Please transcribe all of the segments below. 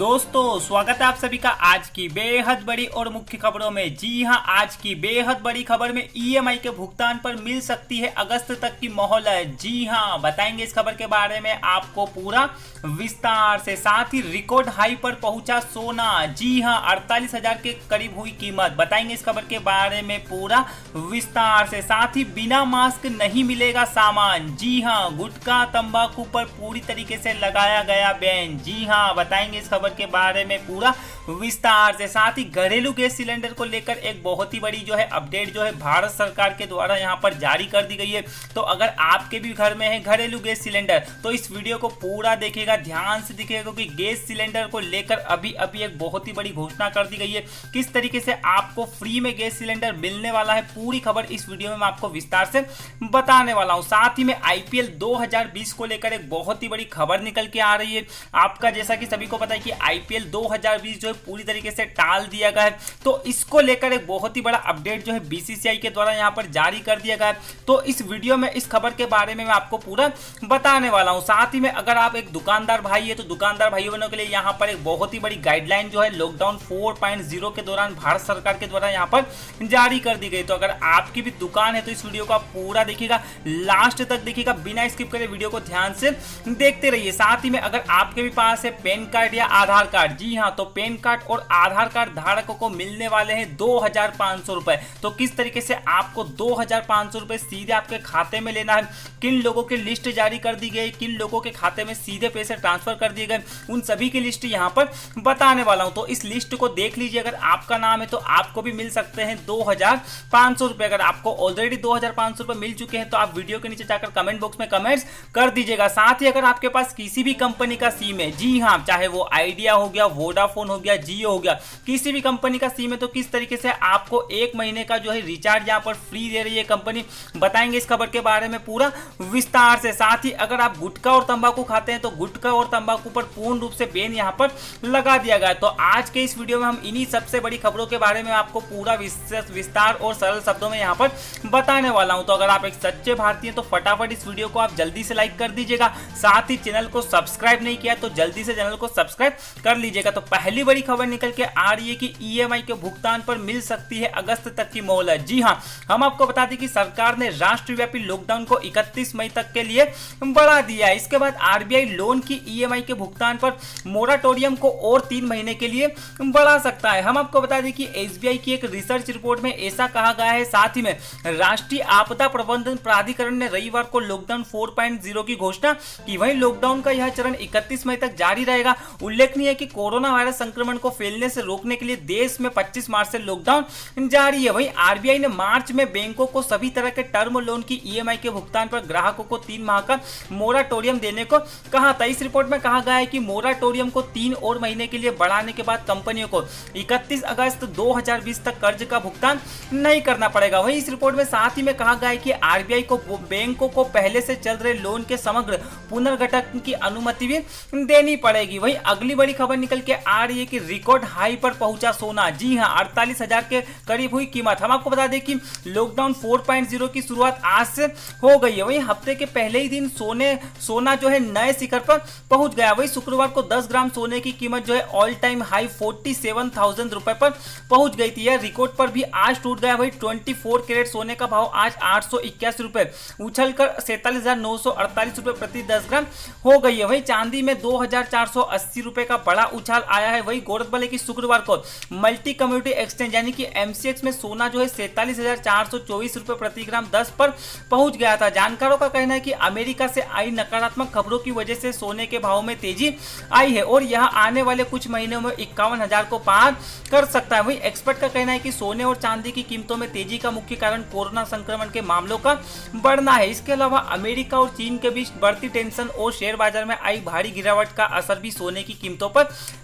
दोस्तों स्वागत है आप सभी का आज की बेहद बड़ी और मुख्य खबरों में। जी हां, आज की बेहद बड़ी खबर में ईएमआई के भुगतान पर मिल सकती है अगस्त तक की मोहलत। जी हां, बताएंगे इस खबर के बारे में आपको पूरा विस्तार से। साथ ही रिकॉर्ड हाई पर पहुंचा सोना। जी हां, 48,000 के करीब हुई कीमत। बताएंगे इस खबर के बारे में पूरा विस्तार से। साथ ही बिना मास्क नहीं मिलेगा सामान। जी हां, गुटखा तंबाकू पर पूरी तरीके से लगाया गया बैन। जी हां, बताएंगे इस खबर के बारे में पूरा विस्तार से। साथ ही घरेलू गैस सिलेंडर को लेकर एक बहुत ही बड़ी अपडेट भारत सरकार के द्वारा यहां पर जारी कर दी गई है। तो अगर आपके भी घर में है घरेलू गैस सिलेंडर तो इस वीडियो को पूरा देखिएगा, ध्यान से देखिएगा, क्योंकि गैस सिलेंडर को लेकर अभी एक बहुत ही बड़ी घोषणा कर दी गई है। किस तरीके से आपको फ्री में गैस सिलेंडर मिलने वाला है, पूरी खबर इस वीडियो में मैं आपको विस्तार से बताने वाला हूं। साथ ही में आईपीएल 2020 को लेकर एक बहुत ही बड़ी खबर निकल के आ रही है। आपका जैसा कि सभी को पता है कि आईपीएल 2020 पूरी तरीके से टाल दिया गया है, तो इसको लेकर एक बहुत ही बड़ा अपडेट बीसीसीआई के द्वारा यहां पर जारी कर दिया गया है। तो इस वीडियो में इस खबर के बारे में मैं आपको पूरा बताने वाला हूं। साथ ही में अगर आप एक दुकानदार भाई है तो दुकानदार भाई बहनों के लिए यहां पर एक बहुत ही बड़ी गाइडलाइन लॉकडाउन 4.0 के दौरान भारत सरकार के द्वारा यहां पर जारी कर दी गई। तो अगर आपकी भी दुकान है तो इस वीडियो को आप पूरा देखिएगा, लास्ट तक देखिएगा, बिना स्किप करे वीडियो को ध्यान से देखते रहिए। साथ ही में अगर आपके भी पास है पैन कार्ड या आधार कार्ड, जी हाँ, तो पैन कार्ड और आधार कार्ड धारकों को मिलने वाले हैं 2,500 रुपए। तो किस तरीके से आपको 2,500 रुपए सीधे आपके खाते में लेना है, किन लोगों की लिस्ट जारी कर दी गई, किन लोगों के खाते में सीधे पैसे ट्रांसफर कर दिए गए, उन सभी की लिस्ट यहां पर बताने वाला हूं। तो इस लिस्ट को देख लीजिए, अगर आपका नाम है तो आपको भी मिल सकते हैं 2,500 रुपए। अगर आपको ऑलरेडी 2,500 रुपए मिल चुके हैं तो आप वीडियो के नीचे जाकर कमेंट बॉक्स में कमेंट्स कर दीजिएगा। साथ ही अगर आपके पास किसी भी कंपनी का सिम है, जी हां, चाहे वो आइडिया हो गया, वोडाफोन हो गया, जियो हो गया, किसी भी कंपनी का सिम है, तो किस तरीके से आपको 1 महीने का रिचार्ज यहां पर फ्री दे रही है कंपनी, बताएंगे इस खबर के बारे में पूरा विस्तार से। साथ ही अगर आप गुटखा और तंबाकू खाते हैं तो गुटखा और तंबाकू पर पूर्ण रूप से बैन यहां पर लगा दिया गया है। तो आज के इस वीडियो में हम इन्हीं सबसे बड़ी खबरों के बारे में आपको पूरा विस्तार और सरल शब्दों में यहां पर बताने वाला हूं। तो अगर आप एक सच्चे भारतीय हैं तो फटाफट इस वीडियो को आप जल्दी से लाइक कर दीजिएगा। साथ ही चैनल को सब्सक्राइब नहीं किया तो जल्दी से चैनल को सब्सक्राइब कर लीजिएगा। तो पहली बड़ी खबर निकल के आ रही है कि ईएमआई के भुगतान पर मिल सकती है अगस्त तक की मोहलत। जी हां, हम आपको बता दें कि सरकार ने राष्ट्रव्यापी लॉकडाउन को 31 मई तक के लिए बढ़ा दिया है। इसके बाद आरबीआई लोन की ईएमआई के भुगतान पर मोराटोरियम को और 3 महीने के लिए बढ़ा सकता है। हम आपको बता दें कि एसबीआई की एक रिसर्च रिपोर्ट में ऐसा कहा गया है। साथ ही में राष्ट्रीय आपदा प्रबंधन प्राधिकरण ने रविवार को लॉकडाउन 4.0 की घोषणा की। वहीं लॉकडाउन का यह चरण 31 मई तक जारी रहेगा। उल्लेखनीय है कि कोरोना वायरस संक्रमण को फैलने से रोकने के लिए देश में 25 मार्च से लॉकडाउन जारी है। वहीं आरबीआई ने मार्च में बैंकों को सभी तरह के टर्म लोन की ईएमआई के भुगतान पर ग्राहकों को 3 माह का मोराटोरियम देने को कहा था। इस रिपोर्ट में कहा गया है कि मोराटोरियम को 3 और महीने के लिए बढ़ाने के बाद कंपनियों को 31 अगस्त 2020 तक कर्ज का भुगतान नहीं करना पड़ेगा। वहीं इस रिपोर्ट में साथ ही में कहा गया है कि आरबीआई को बैंकों को पहले से चल रहे लोन के समग्र पुनर्गठन की अनुमति भी देनी पड़ेगी। वहीं अगली बड़ी खबर निकल के आ रही है कि रिकॉर्ड हाई पर पहुंचा सोना। जी हां, 48,000 के करीब हुई कीमत। हम आपको बता दें कि लॉकडाउन 4.0 की शुरुआत आज से हो गई है। वहीं हफ्ते के पहले ही दिन सोना नए शिखर पर पहुंच गया। वहीं शुक्रवार को 10 ग्राम सोने की कीमत ऑल टाइम हाई 47,000 रुपए पर पहुंच गई थी। यह रिकॉर्ड पर भी आज टूट गया। वहीं 24 कैरेट सोने का भाव आज 881 रुपए उछलकर 47,948 रुपए प्रति 10 ग्राम हो गई है। वहीं चांदी में 2,480 रुपए का बड़ा उछाल आया है। वहीं गौरतलब है कि शुक्रवार को मल्टी कम्युनिटी एक्सचेंज यानी कि एमसीएक्स में सोना 47,424 रुपए प्रति ग्राम 10 पर पहुंच गया था। जानकारों का कहना है कि अमेरिका से आई नकारात्मक खबरों की वजह से सोने के भाव में तेजी आई है और यह आने वाले कुछ महीनों में 51,000 को पार कर सकता है। वहीं एक्सपर्ट का कहना है कि सोने और चांदी की कीमतों में तेजी का मुख्य कारण कोरोना संक्रमण के मामलों का बढ़ना है। इसके अलावा अमेरिका और चीन के बीच बढ़ती टेंशन और शेयर बाजार में आई भारी गिरावट का असर भी सोने की कीमतों पर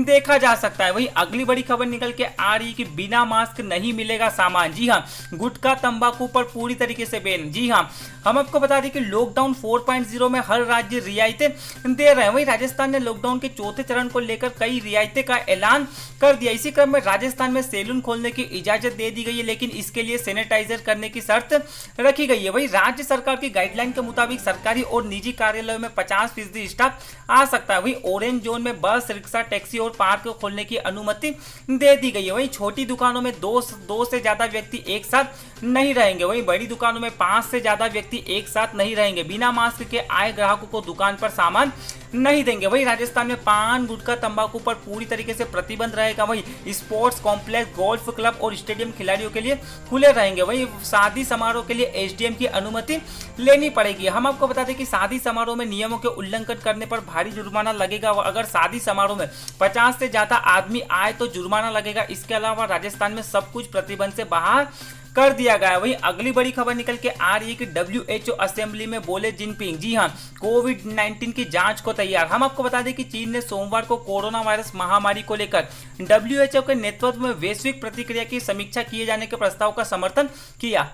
देखा जा सकता है। वही अगली बड़ी खबर निकल के आ रही कि बिना मास्क नहीं मिलेगा सामान। जी हाँ, गुटखा तंबाकू पर पूरी तरीके से बैन। जी हाँ, हम आपको बता दें कि लॉकडाउन 4.0 में हर राज्य रियायतें दे रहे हैं। वही राजस्थान ने लॉकडाउन के चौथे चरण को लेकर कई रियायतें का ऐलान कर दिया। इसी क्रम में राजस्थान में सैलून खोलने की इजाजत दे दी गई है, लेकिन इसके लिए सैनिटाइजर करने की शर्त रखी गई है। वही राज्य सरकार की गाइडलाइन के मुताबिक सरकारी और निजी कार्यालयों में 50% स्टाफ आ सकता है। वही ऑरेंज जोन में बस, रिक्शा, टैक्सी और पार्क खोलने की अनुमति दे दी गई है। वही छोटी दुकानों में दो से ज्यादा व्यक्ति एक साथ नहीं रहेंगे। वही बड़ी दुकानों में 5 से ज्यादा व्यक्ति एक साथ नहीं रहेंगे। बिना मास्क के आए ग्राहकों को दुकान पर सामान नहीं देंगे। वही राजस्थान में पान, गुटखा, तंबाकू पर पूरी तरीके से प्रतिबंध रहेगा। वही स्पोर्ट्स कॉम्प्लेक्स, गोल्फ क्लब और स्टेडियम खिलाड़ियों के लिए खुले रहेंगे। वही शादी समारोह के लिए एसडीएम की अनुमति लेनी पड़ेगी। हम आपको बता दें कि शादी समारोह में नियमों के उल्लंघन करने पर भारी जुर्माना लगेगा। अगर शादी समारोह में 50 से ज्यादा आदमी आए तो जुर्माना लगेगा। इसके अलावा राजस्थान में सब कुछ प्रतिबंध से बाहर कर दिया गया। वही अगली बड़ी खबर निकल के आ रही है कि WHO असेंबली में बोले जिनपिंग। जी हां, कोविड-19 की जांच को तैयार। हम आपको बता दें कि चीन ने सोमवार को कोरोना वायरस महामारी को लेकर WHO के नेतृत्व में वैश्विक प्रतिक्रिया की समीक्षा किए जाने के प्रस्ताव का समर्थन किया।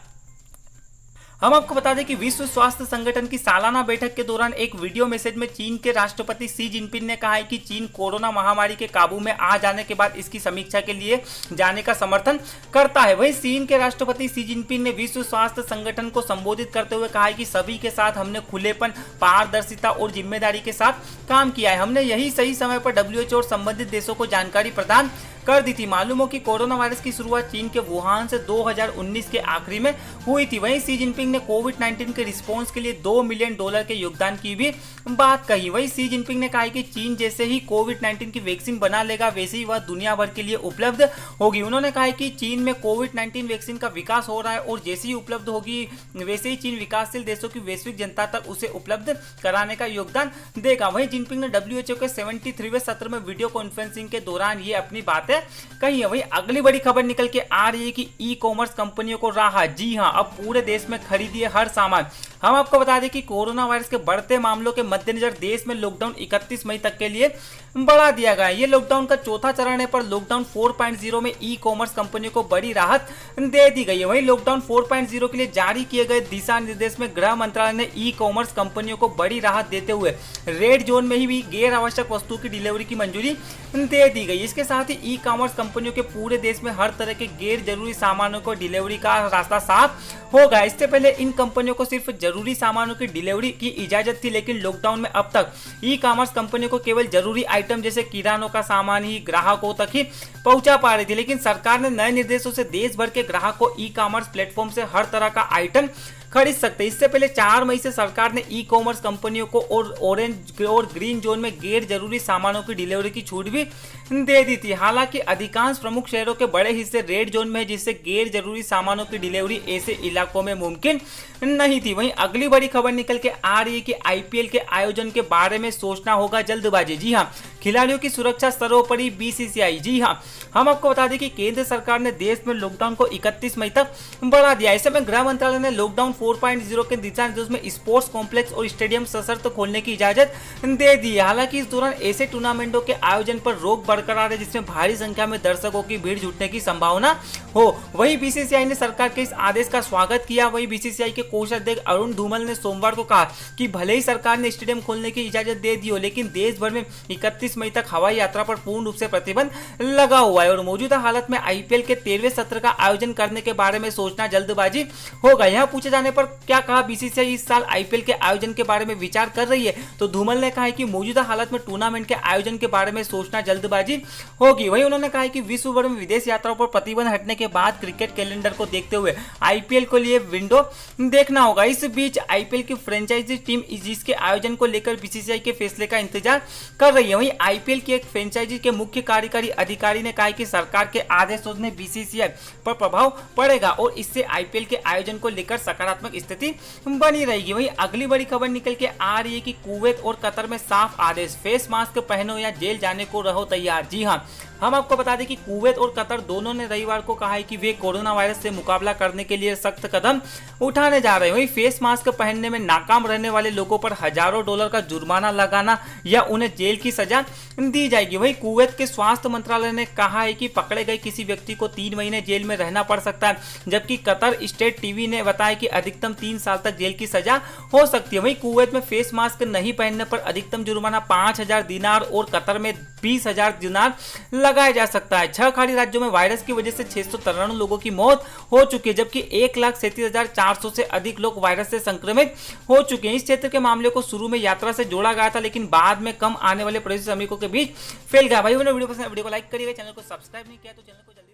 हम आपको बता दें कि विश्व स्वास्थ्य संगठन की सालाना बैठक के दौरान एक वीडियो मैसेज में चीन के राष्ट्रपति शी जिनपिंग ने कहा है कि चीन कोरोना महामारी के काबू में आ जाने के बाद इसकी समीक्षा के लिए जाने का समर्थन करता है। वहीं चीन के राष्ट्रपति शी जिनपिंग ने विश्व स्वास्थ्य संगठन को संबोधित करते हुए कहा है कि सभी के साथ हमने खुलेपन, पारदर्शिता और जिम्मेदारी के साथ काम किया है। हमने यही सही समय पर WHO और संबंधित देशों को जानकारी प्रदान कर दी थी। मालूम हो कि कोरोना वायरस की शुरुआत चीन के वुहान से 2019 के आखिरी में हुई थी। वहीं शी जिनपिंग ने कोविड-19 के रिस्पॉन्स के लिए $2 मिलियन के योगदान की भी बात कही। वहीं शी जिनपिंग ने कहा कि चीन जैसे ही कोविड-19 की वैक्सीन बना लेगा वैसे ही वह दुनिया भर के लिए उपलब्ध होगी। उन्होंने कहा कि चीन में कोविड-19 वैक्सीन का विकास हो रहा है और जैसे ही उपलब्ध होगी वैसे ही चीन विकासशील देशों की वैश्विक जनता तक उसे उपलब्ध कराने का योगदान देगा। वहीं जिनपिंग ने WHO के 73वें सत्र में वीडियो कॉन्फ्रेंसिंग के दौरान ये अपनी बातें कही है। वही अगली बड़ी खबर निकल के आ रही है कि ई कॉमर्स कंपनियों को राहत। जी हां, अब पूरे देश में खरीदिए हर सामान। हम आपको बता दें कि कोरोना वायरस के बढ़ते मामलों के मद्देनजर देश में लॉकडाउन 31 मई तक के लिए बढ़ा दिया गया है। ये लॉकडाउन का चौथा चरण है, पर लॉकडाउन 4.0 में ई कॉमर्स कंपनियों को बड़ी राहत दे दी गई है। वहीं लॉकडाउन 4.0 के लिए जारी किए गए दिशा निर्देश में गृह मंत्रालय ने ई कॉमर्स कंपनियों को बड़ी राहत देते हुए रेड जोन में ही भी गैर आवश्यक वस्तुओं की डिलीवरी की मंजूरी दे दी गई। इसके साथ ही ई कॉमर्स कंपनियों के पूरे देश में हर तरह के गैर जरूरी सामानों को डिलीवरी का रास्ता साफ होगा। इससे पहले इन कंपनियों को सिर्फ जरूरी सामानों की डिलीवरी की इजाजत थी, लेकिन लॉकडाउन में अब तक ई कॉमर्स कंपनियों को केवल जरूरी आइटम जैसे किरानों का सामान ही ग्राहकों तक ही पहुंचा पा रही थी। लेकिन सरकार ने नए निर्देशों से देश भर के ग्राहक को ई कॉमर्स प्लेटफॉर्म से हर तरह का आइटम खरीद सकते। इससे पहले 4 मई से सरकार ने ई कॉमर्स कंपनियों को और ऑरेंज और ग्रीन जोन में गैर जरूरी सामानों की डिलीवरी की छूट भी दे दी थी। हालांकि अधिकांश प्रमुख शहरों के बड़े हिस्से रेड जोन में है, जिससे गैर जरूरी सामानों की डिलीवरी ऐसे इलाकों में मुमकिन नहीं थी। वहीं अगली बड़ी खबर निकल के आ रही है कि आईपीएल के आयोजन के बारे में सोचना होगा जल्दबाजी। जी हाँ, खिलाड़ियों की सुरक्षा सर्वोपरि बीसीसीआई। जी हाँ, हम आपको बता दें कि केंद्र सरकार ने देश में लॉकडाउन को 31 मई तक बढ़ा दिया। ऐसे में गृह मंत्रालय ने लॉकडाउन 4.0 के दिशा निर्देश में स्पोर्ट्स कॉम्प्लेक्स और स्टेडियम सशर्त खोलने की इजाजत दे दी है। हालांकि इस दौरान ऐसे टूर्नामेंटों के आयोजन पर रोक बरकरार है जिसमें भारी संख्या में दर्शकों की भीड़ जुटने की संभावना हो। वहीं बीसीसीआई ने सरकार के इस आदेश का स्वागत किया। वहीं बीसीसीआई के कोषाध्यक्ष अरुण धूमल ने सोमवार को कहा कि भले ही सरकार ने स्टेडियम खोलने की इजाजत दे दी हो, लेकिन देश भर में 31 मई तक हवाई यात्रा पर पूर्ण रूप से प्रतिबंध लगा हुआ है और मौजूदा हालत में आईपीएल के 13वें सत्र का आयोजन करने के बारे में सोचना जल्दबाजी होगा। यहाँ पूछे जाने पर क्या कहा बीसीसीआई इस साल आईपीएल के आयोजन के बारे में विचार कर रही है, तो धूमल ने कहा है कि मौजूदा हालत में टूर्नामेंट के आयोजन के बारे में सोचना जल्दबाजी होगी। वहीं उन्होंने कहा कि विश्व भर में विदेश यात्राओं पर प्रतिबंध हटने के बाद क्रिकेट कैलेंडर को देखते हुए आईपीएल को लिए विंडो देखना होगा। इस बीच आईपीएल की फ्रेंचाइजी टीम जिसके आयोजन को लेकर बीसीसीआई के फैसले का इंतजार कर रही है। वहीं आईपीएल की एक फ्रेंचाइजी के मुख्य कार्यकारी अधिकारी ने कहा कि सरकार के आदेशों से बीसीसीआई पर प्रभाव पड़ेगा और इससे आईपीएल के आयोजन को लेकर सकारात्मक स्थिति बनी रहेगी। वहीं अगली बड़ी खबर निकल के आ रही है कि कुवैत और कतर में साफ आदेश, फेस मास्क पहनो या जेल जाने को रहो तैयार। जी हाँ, हम आपको बता दें कि कुवैत और कतर दोनों ने रविवार को कहा है कि वे कोरोना वायरस से मुकाबला करने के लिए सख्त कदम उठाने जा रहे हैं। वहीं फेस मास्क पहनने में नाकाम रहने वाले लोगों पर हजारों डॉलर का जुर्माना लगाना या उन्हें जेल की सजा दी जाएगी। वहीं कुवैत के स्वास्थ्य मंत्रालय ने कहा है कि पकड़े गए किसी व्यक्ति को 3 महीने जेल में रहना पड़ सकता है, जबकि कतर स्टेट टीवी ने बताया कि अधिकतम 3 साल तक जेल की सजा हो सकती है। वहीं कुवैत में फेस मास्क नहीं पहनने पर अधिकतम जुर्माना 5,000 दिनार और कतर में 20,000 दिनार लगाया जा सकता है। 6 खाड़ी राज्यों में वायरस की वजह से 693 लोगों की मौत हो चुकी है, जबकि 1,37,400 से अधिक लोग वायरस से संक्रमित हो चुके हैं। इस क्षेत्र के मामले को शुरू में यात्रा से जोड़ा गया था, लेकिन बाद में कम आने वाले प्रवासी श्रमिकों के बीच फैल गया। भाई वीडियो पसंद, वीडियो को लाइक करिएगा, चैनल को सब्सक्राइब नहीं किया तो चैनल को जल्दी